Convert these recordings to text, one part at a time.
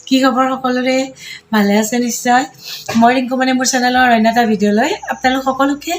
কি খবৰ সকলোৰে ভালে আছে নিশ্চয় মই ৰিংকুমনি মোৰ চেনেলৰ অন্য এটা ভিডিঅ'লৈ আপোনালোক সকলোকে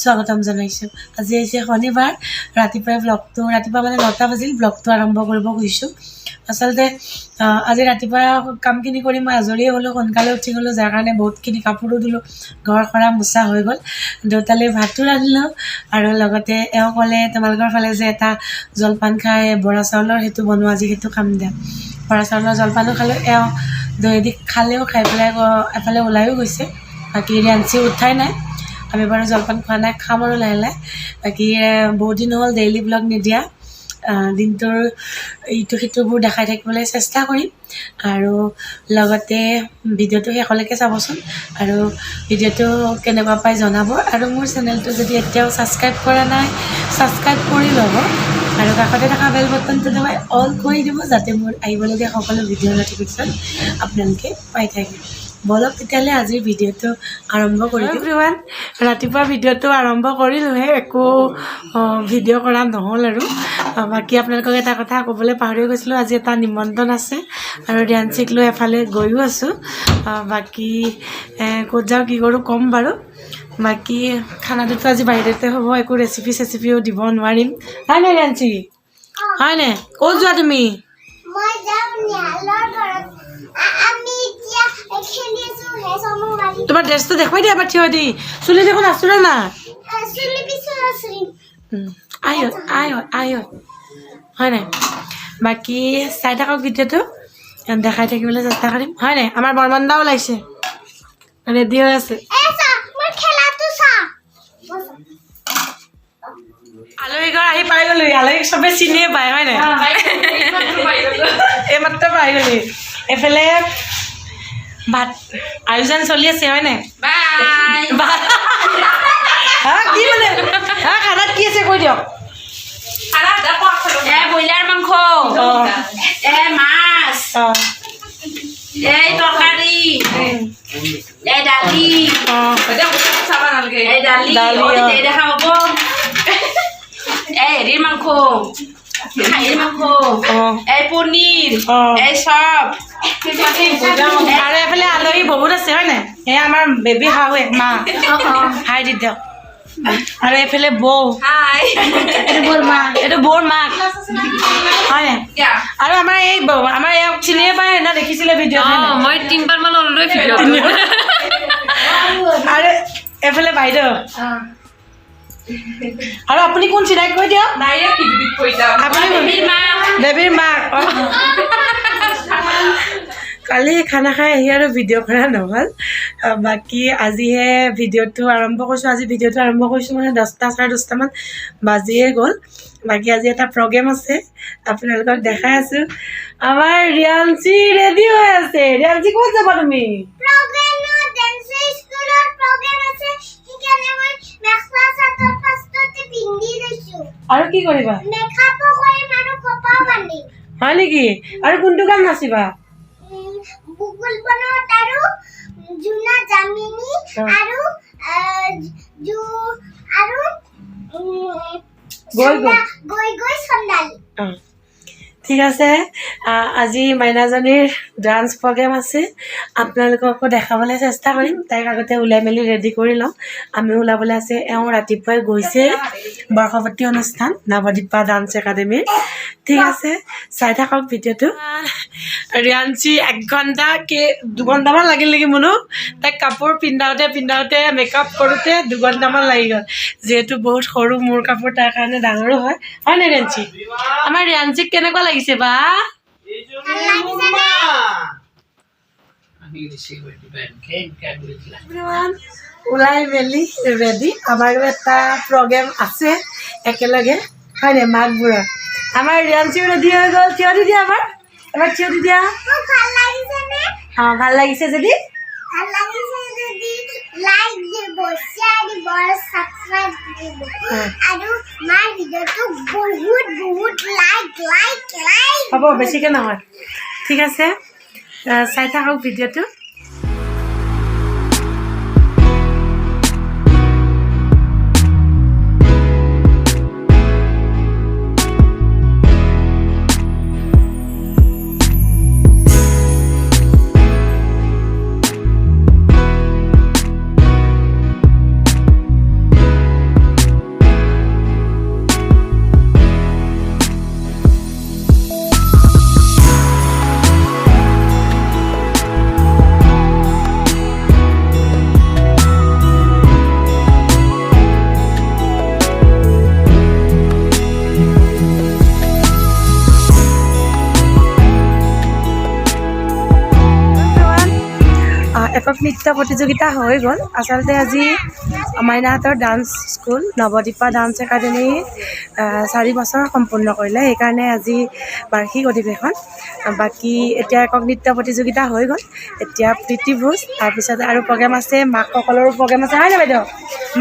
স্বাগতম জনাইছোঁ আজি হৈছে শনিবাৰ ৰাতিপুৱা ব্লগটো ৰাতিপুৱা মানে 9টা বাজিল ব্লগটো আৰম্ভ কৰিব গৈছোঁ আচলতে আজি ৰাতিপুৱা কামখিনি কৰি মই আজৰি হ'লো সোনকালে উঠি গ'লো যাৰ কাৰণে বহুতখিনি কাপোৰো ধুলো ঘৰ সৰা মোচা হৈ গ'ল দেউতালে ভাতো ৰান্ধিলোঁ আৰু লগতে এওঁ ক'লে তোমালোকৰ ফালে যে এটা জলপান খাই বৰা চাউলৰ সেইটো বনোৱা আজি সেইটো খাম দিয়া বৰা চাউলৰ জলপানো খালোঁ এওঁ দৈ দি খালেও খাই পেলাই এফালে ওলায়ো গৈছে বাকী ৰিয়াঞ্চি উঠাই নাই আমি বাৰু জলপান খোৱা নাই খাম আৰু লাহে লাহে বাকী বহুত দিন হ'ল ডেইলি ব্লগ নিদিয়া দিনটোৰ ইটো সিটোবোৰ দেখাই থাকিবলৈ চেষ্টা কৰিম আৰু লগতে ভিডিঅ'টো শেষলৈকে চাবচোন আৰু ভিডিঅ'টো কেনেকুৱা পাই জনাব আৰু মোৰ চেনেলটো যদি এতিয়াও ছাবস্ক্ৰাইব কৰা নাই ছাবস্ক্ৰাইব কৰি ল'ব আৰু কাষতে থকা বেল বটনটো দবাই অল কৰি দিব যাতে মোৰ আহিবলগীয়া সকলো ভিডিঅ'ৰ নটিফিকেশ্যন আপোনালোকে পাই থাকে বলক তেতিয়াহ'লে আজিৰ ভিডিঅ'টো আৰম্ভ কৰি দিওঁ এভৰিৱান ৰাতিপুৱা ভিডিঅ'টো আৰম্ভ কৰিলোঁহে একো ভিডিঅ' কৰা নহ'ল আৰু বাকী আপোনালোকক এটা কথা ক'বলৈ পাহৰি গৈছিলোঁ আজি এটা নিমন্ত্ৰণ আছে আৰু ৰিয়াঞ্চিক লৈ এফালে গৈও আছোঁ বাকী ক'ত যাওঁ কি কৰোঁ ক'ম বাৰু বাকী খানাটোতো আজি বাহিৰতে হ'ব একো ৰেচিপিও দিব নোৱাৰিম হয়নে ৰিয়াঞ্চি হয়নে ক'ত যোৱা তুমি তোমাৰ ড্ৰেছটো দেখুৱাই দিয়া এবাৰ থিয় দি চুলি দেখোন আছোৰা না হয় নাই বাকী চাই থাকক ভিডিঅ'টো দেখাই থাকিবলৈ চেষ্টা কৰিম হয় নাই আমাৰ বৰ্মান দাও ওলাইছে ৰেডি হৈ আছে আলহী ঘৰ আহি পাই গ'লো আলহীক চবে চিনিয়ে পায় হয় নাই এইমাত্ৰ পাই গ'লি এইফালে ভাত আয়োজন চলি আছে হয় নাই কি মানে খানাত কি আছে কৈ দিয়ক ব্ৰইলাৰ মাংস মাছ তৰকাৰী দালি দেখা হ'ব হেৰিৰ মাংস খাহীৰ মাংস পনীৰ চব আৰু এইফালে আলহী বহুত আছে হয় নাই এই আমাৰ বেবী শাহুৱেক মা হাই দি দিয়ক আৰু এইফালে বৌ এইটো বৌৰ মাক হয় নাই আৰু আমাৰ ইয়াক চিনিয়ে পায় না দেখিছিলে ভিডিঅ' মই 3বাৰমান অলৰেডি ভিডিঅ' আৰু এইফালে বাইদেউ আৰু আপুনি কোন চিনাকি কৈ দিয়ক আপুনি বেবীৰ মাক কালি খানা খাই আহি আৰু ভিডিঅ' কৰা নহ'ল বাকী আজিহে ভিডিঅ'টো আৰম্ভ কৰিছোঁ আজি ভিডিঅ'টো আৰম্ভ কৰিছোঁ মানে 10টা 10:30মান বাজিয়ে গ'ল বাকী আজি এটা প্ৰগ্ৰেম আছে আপোনালোকক দেখাই আছোঁ আমাৰ ৰিয়াঞ্চি ৰেডি হৈ আছে ৰিয়াঞ্চি ক'ত যাবা তুমি আৰু কি কৰিবা হয় নেকি আৰু কোনটো গান নাচিবা ঠিক আছে আজি মাইনাজনীৰ ডান্স প্ৰগ্ৰেম আছে আপোনালোককো দেখাবলৈ চেষ্টা কৰিম তাইক আগতে ওলাই মেলি ৰেডি কৰি লওঁ আমি ওলাবলৈ আছে এওঁ ৰাতিপুৱাই গৈছে বৰ্ষপতি অনুষ্ঠান নৱদ্বীপা ডান্স একাডেমীৰ ঠিক আছে চাই থাকক ভিডিঅ'টো ৰিয়াঞ্চি 1 ঘণ্টা 2 ঘণ্টামান লাগিল নেকি মনো তাইক কাপোৰ পিন্ধাওঁতে মেকআপ কৰোঁতে 2 ঘণ্টামান লাগি গ'ল যিহেতু বহুত সৰু মোৰ কাপোৰ তাৰ কাৰণে ডাঙৰো হয় নে ৰিয়াঞ্চি আমাৰ ৰিয়াঞ্চিক কেনেকুৱা লাগিছে বা ওলাই মেলি ৰেডি আমাৰো এটা প্ৰগ্ৰেম আছে একেলগে হয় নাই মাকবোৰৰ আমাৰ ৰিয়াঞ্চিও ৰেডি হৈ গ'ল থিয় দি দিয়া এবাৰ থিয় দি দিয়া ভাল লাগিছে যদি লাইক দিব শ্বেয়াৰ দিব আৰু সাবস্ক্ৰাইব দিব আৰু মাৰ ভিডিঅ'টো বহুত লাইক হ'ব বেছিকৈ নহয় ঠিক আছে চাই থাকক ভিডিঅ'টো একক নৃত্য প্ৰতিযোগিতা হৈ গ'ল আচলতে আজি মাইনাহঁতৰ ডান্স স্কুল নৱদ্বীপা ডান্স একাডেমি 4 বছৰ সম্পূৰ্ণ কৰিলে সেইকাৰণে আজি বাৰ্ষিক অধিৱেশন বাকী এতিয়া একক নৃত্য প্ৰতিযোগিতা হৈ গ'ল এতিয়া প্ৰীতিভোজ তাৰপিছত আৰু প্ৰগ্ৰেম আছে মাকসকলৰো প্ৰগ্ৰেম আছে হয়নে বাইদেউ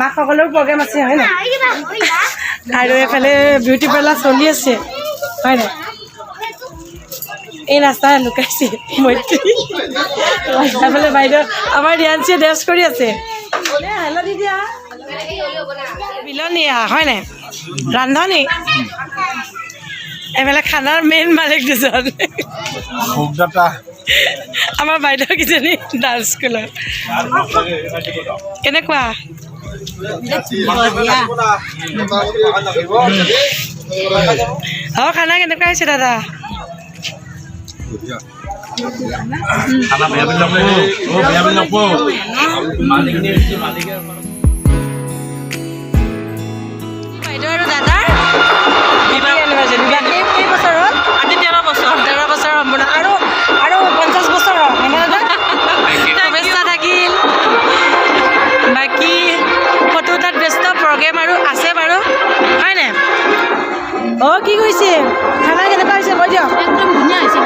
মাকসকলৰো প্ৰগ্ৰেম আছে হয়নে আৰু এফালে বিউটি পাৰ্লাৰ চলি আছে হয়নে এই ৰাস্তা লুকাইছে মৈত্ৰী এফালে বাইদেউ আমাৰ ৰিয়াঞ্চিয়ে ডেন্স কৰি আছে হেল্ল' দিদিয়া বিলনীয়া হয়নে ৰান্ধনি এফালে খানাৰ মেইন মালিক দুজন আমাৰ বাইদেউ কিজনী ডান্স স্কুলৰ কেনেকুৱা খানা কেনেকুৱা হৈছে দাদা বাইদেউ আৰু দাদাৰ কেইবছৰ হ'ল আজি 13 বছৰ সম্পূৰ্ণ আৰু 50 বছৰ হ'ল শুভেচ্ছা থাকিল বাকী ফটো তাত ব্যস্ত প্ৰগ্ৰেম আৰু আছে বাৰু হয়নে কি কৈছে খানা কেনেকুৱা হৈছে কৈ দিয়ক একদম ধুনীয়া হৈছে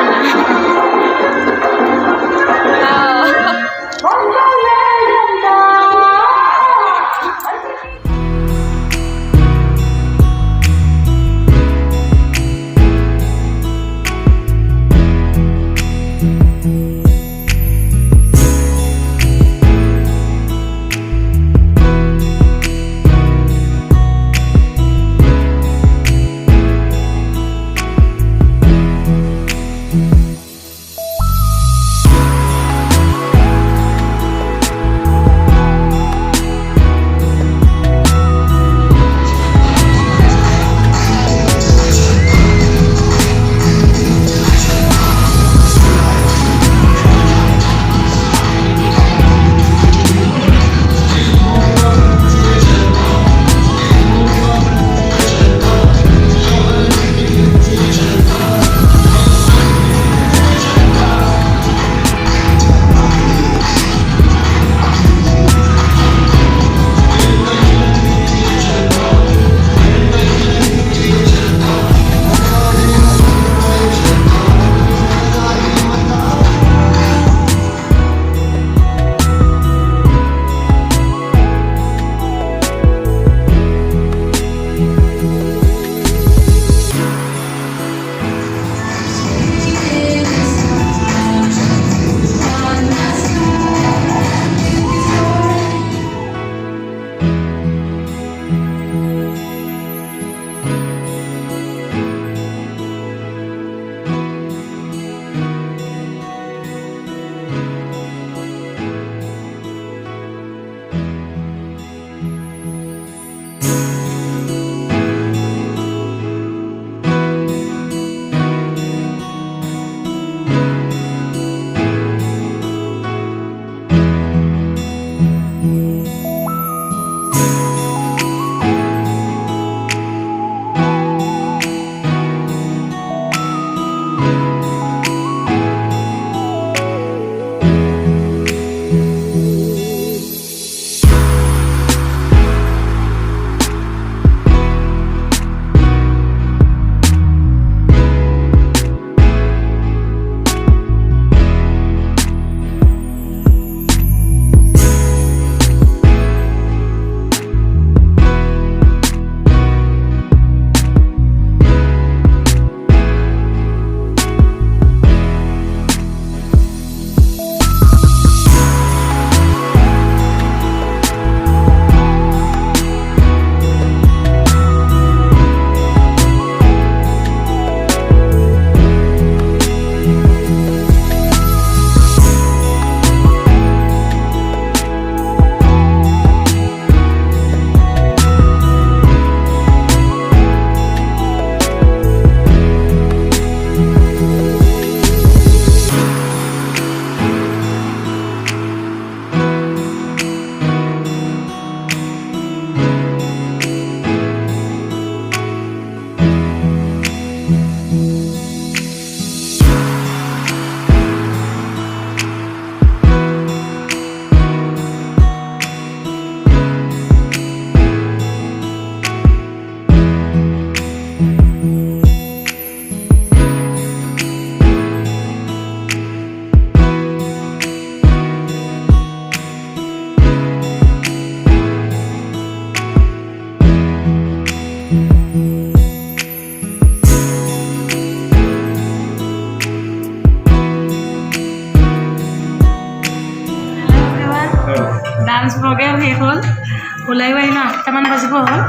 ওলাইও আহিলোঁ 8টামান বাজিব হ'ল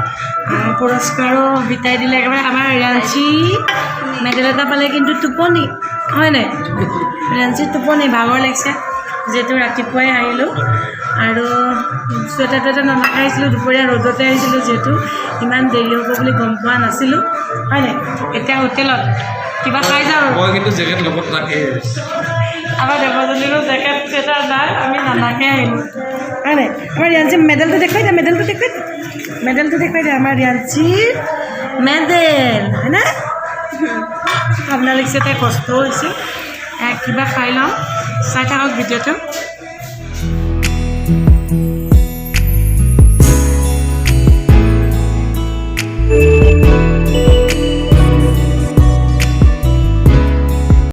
পুৰস্কাৰো বিতাই দিলে একেবাৰে আমাৰ ৰিয়াঞ্চি মেডেল এটা পালে কিন্তু টোপনি হয় নাই ৰিয়াঞ্চি টোপনি ভাগৰ লাগিছে যিহেতু ৰাতিপুৱাই আহিলোঁ আৰু চুৱেটাৰটো এটা নলগাই আহিছিলোঁ দুপৰীয়া ৰ'দতে আহিছিলোঁ যিহেতু ইমান দেৰি হ'ব বুলি গম পোৱা নাছিলোঁ হয় নাই এতিয়া হোটেলত কিবা খাই যাওঁ মই কিন্তু জেকেট লগত ৰাখি আমাৰ দেৱজনীৰো জেকেট চুৱেটাৰ নাই আমি নানাকৈ আহিলোঁ হয় নাই আমাৰ ৰিয়াঞ্চি মেডেলটো দেখুৱাই দিয়া মেডেলটো দেখুৱাই দিয়া আমাৰ ৰিয়াঞ্চিৰ মেডেল হয়নে ভাবনা লাগিছে তাই কষ্ট হৈছে কিবা খাই লওঁ চাই থাকক ভিডিঅ'টো